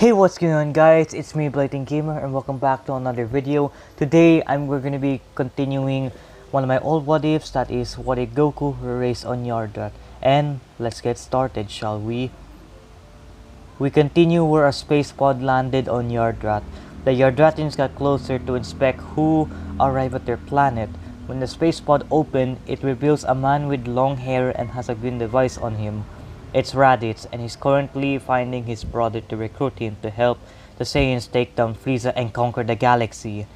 Hey, what's going on guys, it's me Blighting Gamer and welcome back to another video. Today we're going to be continuing one of my old what ifs, that is what if Goku were raised on Yardrat. And let's get started, shall we? We continue where a space pod landed on Yardrat. The Yardratians got closer to inspect who arrived at their planet. When the space pod opened, it reveals a man with long hair and has a green device on him. It's Raditz, and he's currently finding his brother to recruit him to help the Saiyans take down Frieza and conquer the galaxy.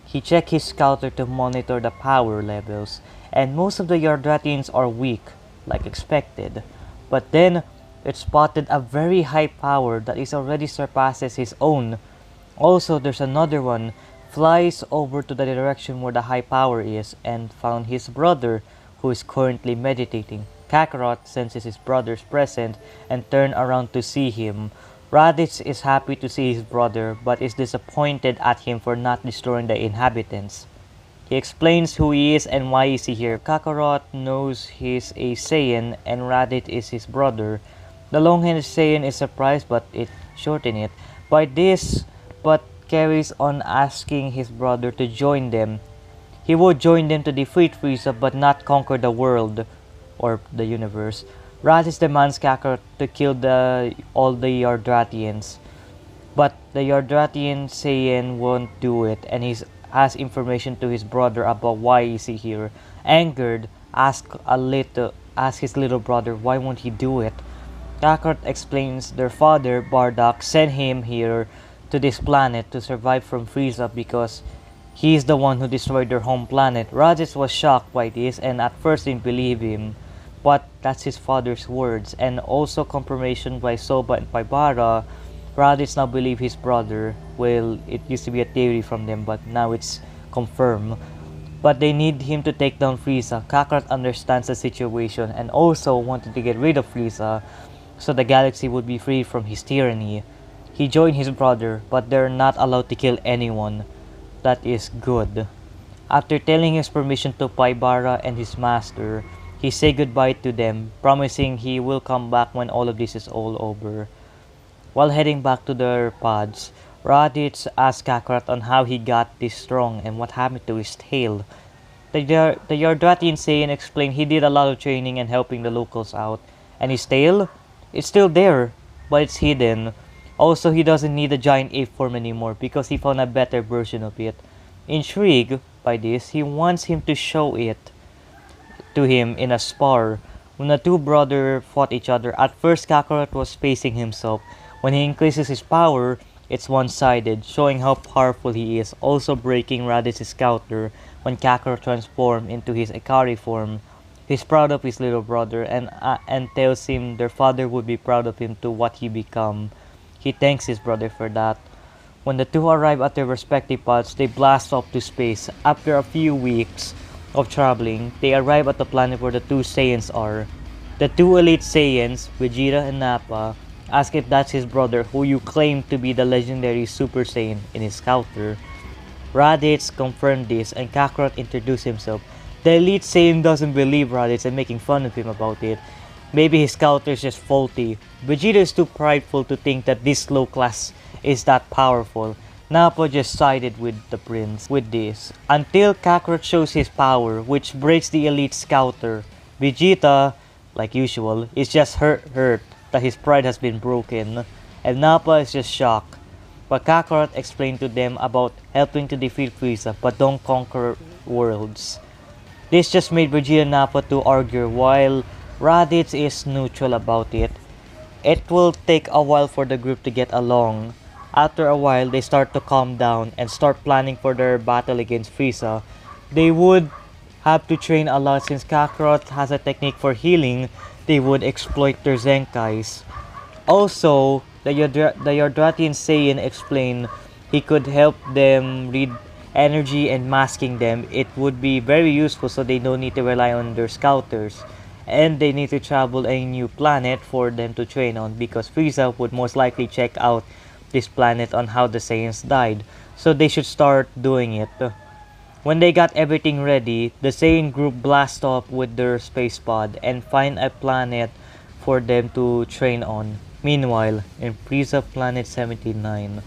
He checked his scouter to monitor the power levels, and most of the Yardratians are weak, like expected. But then, it spotted a very high power that is already surpasses his own. Also, there's another one, flies over to the direction where the high power is and found his brother, who is currently meditating. Kakarot senses his brother's presence and turns around to see him. Raditz is happy to see his brother, but is disappointed at him for not destroying the inhabitants. He explains who he is and why is he here. Kakarot knows he's a Saiyan and Raditz is his brother. The long-haired Saiyan is surprised but it shortened it by this, but carries on asking his brother to join them. He would join them to defeat Frieza but not conquer the world or the universe. Raditz demands Kakarot to kill all the Yardratians, but the Yardratian Saiyan won't do it, and he has information to his brother about why is he here. Angered, asks his little brother why won't he do it. Kakarot explains their father, Bardock, sent him here to this planet to survive from Frieza because he is the one who destroyed their home planet. Raditz was shocked by this and at first didn't believe him, but that's his father's words, and also confirmation by Soba and Paibara. Raditz now believe his brother. Well, it used to be a theory from them, but now it's confirmed. But they need him to take down Frieza. Kakarot understands the situation and also wanted to get rid of Frieza so the galaxy would be free from his tyranny. He joined his brother, but they're not allowed to kill anyone. That is good. After telling his permission to Paibara and his master, he said goodbye to them, promising he will come back when all of this is all over. While heading back to their pods, Raditz asked Kakarot on how he got this strong and what happened to his tail. The Yardratian Saiyan explained he did a lot of training and helping the locals out, and his tail? It's still there, but it's hidden. Also, he doesn't need a giant ape form anymore because he found a better version of it. Intrigued by this, he wants him to show it to him in a spar. When the two brothers fought each other, at first Kakarot was pacing himself. When he increases his power, it's one-sided, showing how powerful he is, also breaking Raditz's scouter when Kakarot transforms into his Ikari form. He's proud of his little brother and tells him their father would be proud of him to what he become. He thanks his brother for that. When the two arrive at their respective pods, they blast off to space. After a few weeks of traveling, they arrive at the planet where the two Saiyans are. The two elite Saiyans, Vegeta and Nappa, ask if that's his brother who you claim to be the legendary Super Saiyan in his scouter. Raditz confirmed this and Kakarot introduced himself. The elite Saiyan doesn't believe Raditz and making fun of him about it. Maybe his scouter is just faulty. Vegeta is too prideful to think that this low class is that powerful. Nappa just sided with the prince with this, until Kakarot shows his power, which breaks the elite scouter. Vegeta, like usual, is just hurt that his pride has been broken, and Nappa is just shocked. But Kakarot explained to them about helping to defeat Frieza, but don't conquer worlds. This just made Vegeta and Nappa to argue, while Raditz is neutral about it. It will take a while for the group to get along. After a while, they start to calm down and start planning for their battle against Frieza. They would have to train a lot since Kakarot has a technique for healing. They would exploit their Zenkais. Also, the Yardratian Saiyan explained he could help them read energy and masking them. It would be very useful so they don't need to rely on their scouters. And they need to travel a new planet for them to train on because Frieza would most likely check out this planet on how the Saiyans died. So they should start doing it. When they got everything ready, the Saiyan group blast off with their space pod and find a planet for them to train on. Meanwhile, in Frieza Planet 79,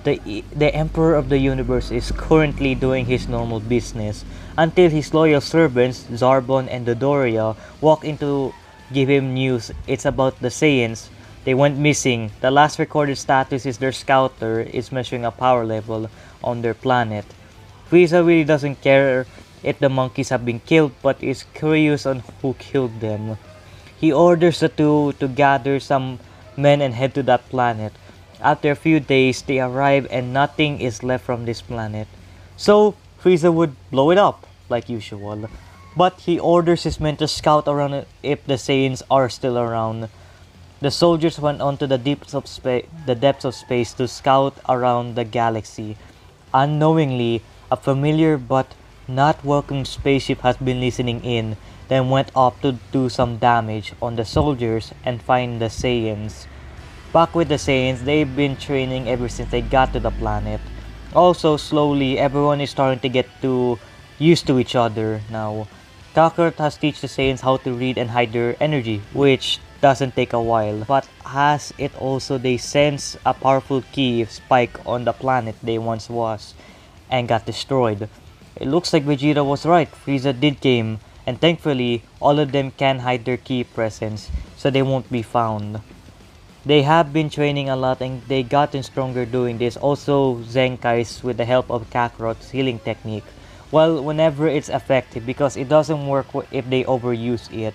the Emperor of the Universe is currently doing his normal business until his loyal servants, Zarbon and Dodoria, walk in to give him news. It's about the Saiyans. They went missing. The last recorded status is their scouter is measuring a power level on their planet. Frieza really doesn't care if the monkeys have been killed, but is curious on who killed them. He orders the two to gather some men and head to that planet. After a few days, they arrive and nothing is left from this planet. So, Frieza would blow it up, like usual. But he orders his men to scout around if the Saiyans are still around. The soldiers went on to the depths of space to scout around the galaxy. Unknowingly, a familiar but not welcome spaceship has been listening in, then went up to do some damage on the soldiers and find the Saiyans. Back with the Saiyans, they've been training ever since they got to the planet. Also, slowly, everyone is starting to get used to each other now. Kakarot has teach the Saiyans how to read and hide their energy, which doesn't take a while. But has it also they sense a powerful key spike on the planet they once was and got destroyed. It looks like Vegeta was right. Frieza did came, and thankfully, all of them can hide their key presence, so they won't be found. They have been training a lot and they gotten stronger doing this. Also, Zenkai's with the help of Kakarot's healing technique. Well, whenever it's effective because it doesn't work if they overuse it.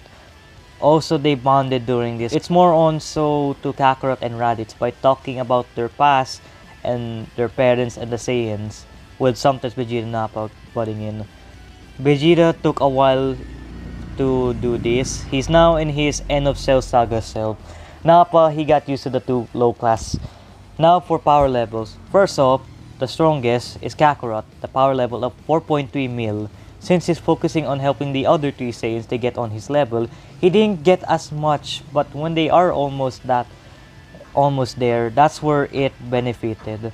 Also, they bonded during this. It's more on so to Kakarot and Raditz by talking about their past and their parents and the Saiyans, with sometimes Vegeta and Nappa butting in. Vegeta took a while to do this. He's now in his End of Cell Saga self. Nappa, he got used to the two low class. Now for power levels. First off, the strongest is Kakarot, the power level of 4.3 mil. Since he's focusing on helping the other three Saiyans to get on his level, he didn't get as much, but when they are almost there, that's where it benefited.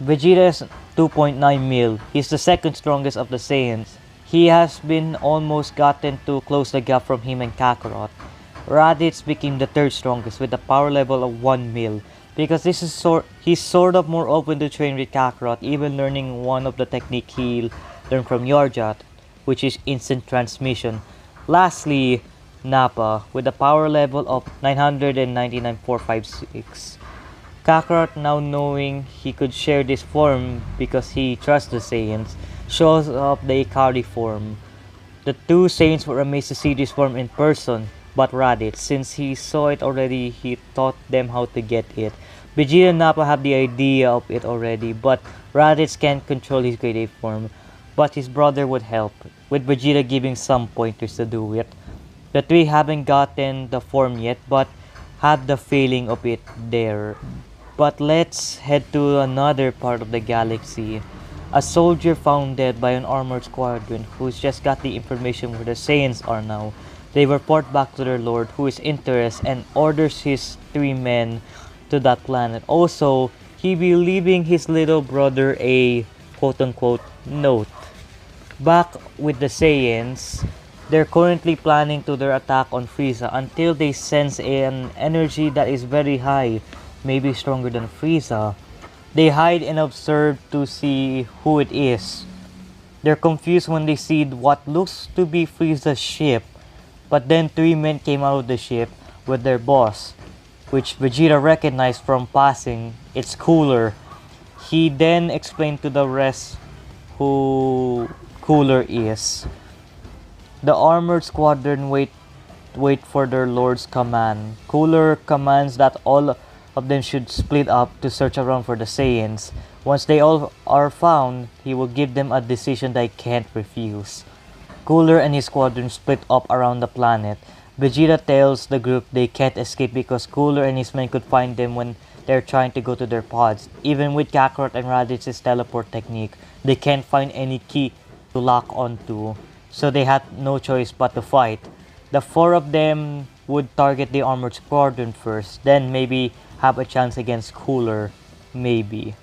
Vegeta is 2.9 mil. He's the second strongest of the Saiyans. He has been almost gotten to close the gap from him and Kakarot. Raditz became the third strongest with a power level of 1 mil. Because he's sort of more open to train with Kakarot, even learning one of the technique he learned from Yardrat, which is instant transmission. Lastly, Nappa with a power level of 999,456. Kakarot, now knowing he could share this form because he trusts the Saiyans, shows up the Ikari form. The two Saiyans were amazed to see this form in person, but Raditz, since he saw it already, he taught them how to get it. Vegeta and Nappa have the idea of it already, but Raditz can't control his grade A form. But his brother would help, with Vegeta giving some pointers to do it. The three haven't gotten the form yet, but have the feeling of it there. But let's head to another part of the galaxy. A soldier found dead by an armored squadron who's just got the information where the Saiyans are now. They report back to their lord, who is interested and orders his three men to that planet. Also, he be leaving his little brother a quote-unquote note. Back with the Saiyans, they're currently planning to their attack on Frieza until they sense an energy that is very high, maybe stronger than Frieza. They hide and observe to see who it is. They're confused when they see what looks to be Frieza's ship. But then three men came out of the ship with their boss, which Vegeta recognized from passing. It's Cooler. He then explained to the rest who Cooler is. The armored squadron wait for their lord's command. Cooler commands that all of them should split up to search around for the Saiyans. Once they all are found, he will give them a decision they can't refuse. Cooler and his squadron split up around the planet. Vegeta tells the group they can't escape because Cooler and his men could find them when they're trying to go to their pods. Even with Kakarot and Raditz's teleport technique, they can't find any key to lock onto, so they had no choice but to fight. The four of them would target the armored squadron first, then maybe have a chance against Cooler. Maybe.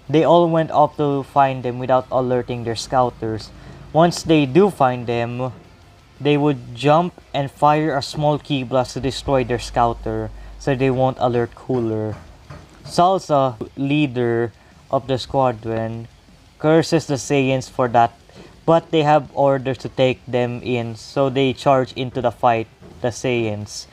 They all went off to find them without alerting their scouters. Once they do find them, they would jump and fire a small key blast to destroy their scouter. so they won't alert Cooler. Salsa, leader of the squadron, curses the Saiyans for that, but they have orders to take them in, so they charge into the fight, the Saiyans.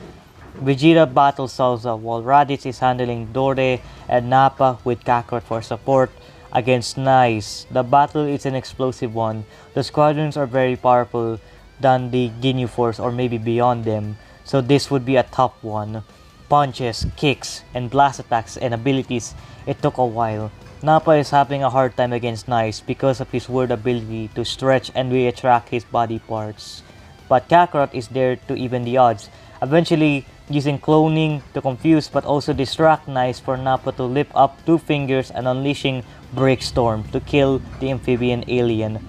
Vegeta battles Salsa while Raditz is handling Dore and Nappa with Kakarot for support against Nice. The battle is an explosive one. The squadrons are very powerful than the Ginyu Force or maybe beyond them, so this would be a tough one. Punches, kicks, and blast attacks and abilities, it took a while. Nappa is having a hard time against Nice because of his weird ability to stretch and reattract his body parts. But Kakarot is there to even the odds, eventually using cloning to confuse but also distract Nice for Nappa to lift up two fingers and unleashing Break Storm to kill the amphibian alien.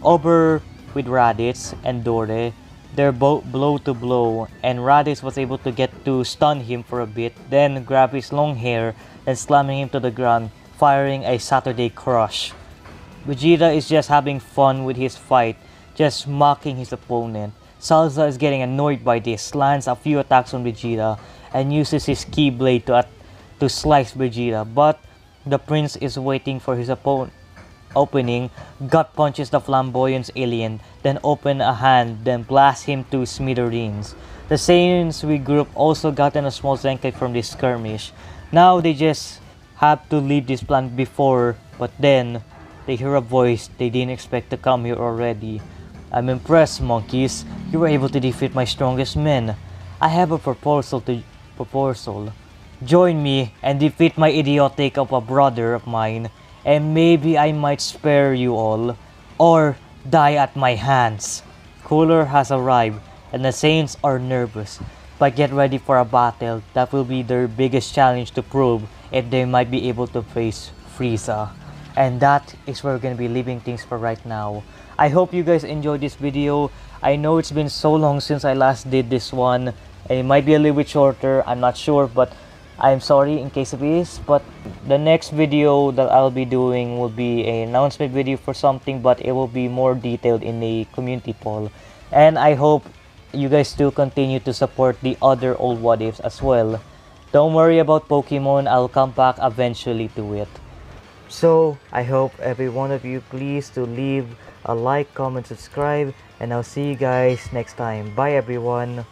Over with Raditz and Dore, they're both blow to blow, and Raditz was able to get to stun him for a bit, then grab his long hair and slamming him to the ground, firing a Saturday Crush. Vegeta is just having fun with his fight, just mocking his opponent. Salsa is getting annoyed by this, lands a few attacks on Vegeta, and uses his Keyblade to slice Vegeta, but the prince is waiting for his opening, gut punches the flamboyant alien, then open a hand, then blast him to smithereens. The Saiyans regroup also gotten a small Zenkai from this skirmish. Now they just have to leave this planet before, but then they hear a voice they didn't expect to come here already. I'm impressed, monkeys. You were able to defeat my strongest men. I have a proposal. Join me and defeat my idiotic of a brother of mine, and maybe I might spare you all, or die at my hands. Cooler has arrived, and the Saints are nervous, but get ready for a battle that will be their biggest challenge to prove if they might be able to face Frieza. And that is where we're going to be leaving things for right now. I hope you guys enjoyed this video. I know it's been so long since I last did this one, and it might be a little bit shorter, I'm not sure, but I'm sorry in case it is. But the next video that I'll be doing will be an announcement video for something, but it will be more detailed in the community poll. And I hope you guys still continue to support the other old what ifs as well. Don't worry about Pokemon, I'll come back eventually to it. So I hope every one of you please to leave a like, comment, subscribe, and I'll see you guys next time. Bye everyone.